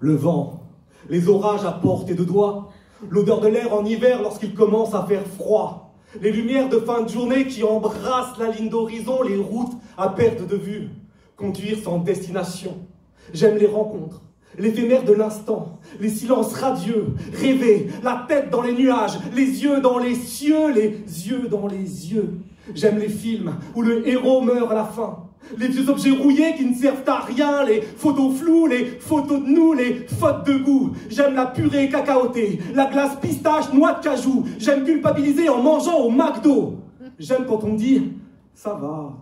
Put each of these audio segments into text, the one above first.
Le vent, les orages à portée de doigts, l'odeur de l'air en hiver lorsqu'il commence à faire froid, les lumières de fin de journée qui embrassent la ligne d'horizon, les routes à perte de vue, conduire sans destination. J'aime les rencontres, l'éphémère de l'instant, les silences radieux, rêver, la tête dans les nuages, les yeux dans les cieux, les yeux dans les yeux. J'aime les films où le héros meurt à la fin, les vieux objets rouillés qui ne servent à rien, les photos floues, les photos de nous, les fautes de goût. J'aime la purée cacaotée, la glace pistache, noix de cajou. J'aime culpabiliser en mangeant au McDo. J'aime quand on me dit « ça va,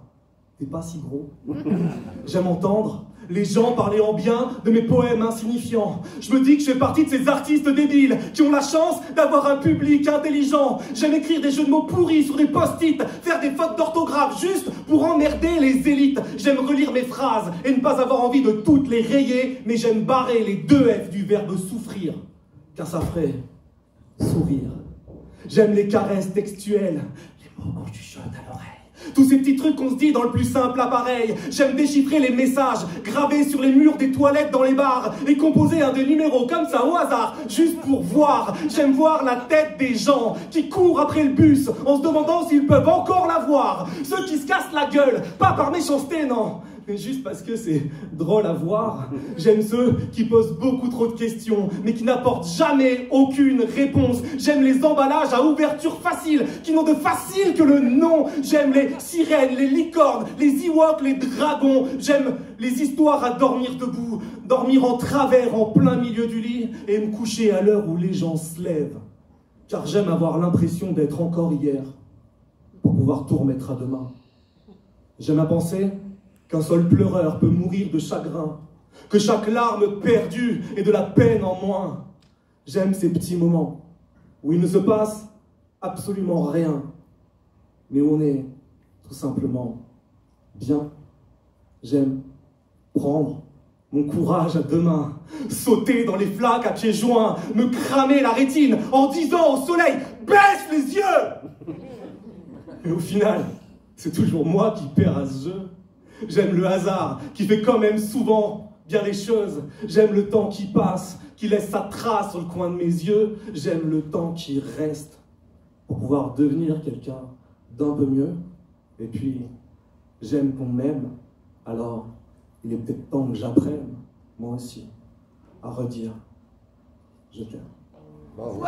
t'es pas si gros ». J'aime entendre les gens parler en bien de mes poèmes insignifiants. Je me dis que je fais partie de ces artistes débiles qui ont la chance d'avoir un public intelligent. J'aime écrire des jeux de mots pourris sur des post-it, faire des fautes d'orthographe juste pour emmerder les élites. J'aime relire mes phrases et ne pas avoir envie de toutes les rayer, mais j'aime barrer les 2 F du verbe souffrir, car ça ferait sourire. J'aime les caresses textuelles, les mots qu'on chuchote à l'oreille. Tous ces petits trucs qu'on se dit dans le plus simple appareil. J'aime déchiffrer les messages gravés sur les murs des toilettes dans les bars et composer un des numéros comme ça au hasard, juste pour voir. J'aime voir la tête des gens qui courent après le bus en se demandant s'ils peuvent encore la voir. Ceux qui se cassent la gueule, pas par méchanceté, non, mais juste parce que c'est drôle à voir. J'aime ceux qui posent beaucoup trop de questions, mais qui n'apportent jamais aucune réponse. J'aime les emballages à ouverture facile, qui n'ont de facile que le nom. J'aime les sirènes, les licornes, les Ewoks, les dragons. J'aime les histoires à dormir debout, dormir en travers en plein milieu du lit et me coucher à l'heure où les gens se lèvent. Car j'aime avoir l'impression d'être encore hier, pour pouvoir tout remettre à demain. J'aime à penser qu'un seul pleureur peut mourir de chagrin, que chaque larme perdue est de la peine en moins. J'aime ces petits moments où il ne se passe absolument rien, mais où on est tout simplement bien. J'aime prendre mon courage à 2 mains, sauter dans les flaques à pieds joints, me cramer la rétine en disant au soleil « baisse les yeux !» Et au final, c'est toujours moi qui perds à ce jeu. J'aime le hasard, qui fait quand même souvent bien les choses. J'aime le temps qui passe, qui laisse sa trace sur le coin de mes yeux. J'aime le temps qui reste pour pouvoir devenir quelqu'un d'un peu mieux. Et puis, j'aime qu'on m'aime. Alors, il est peut-être temps que j'apprenne, moi aussi, à redire « je t'aime ». Bravo.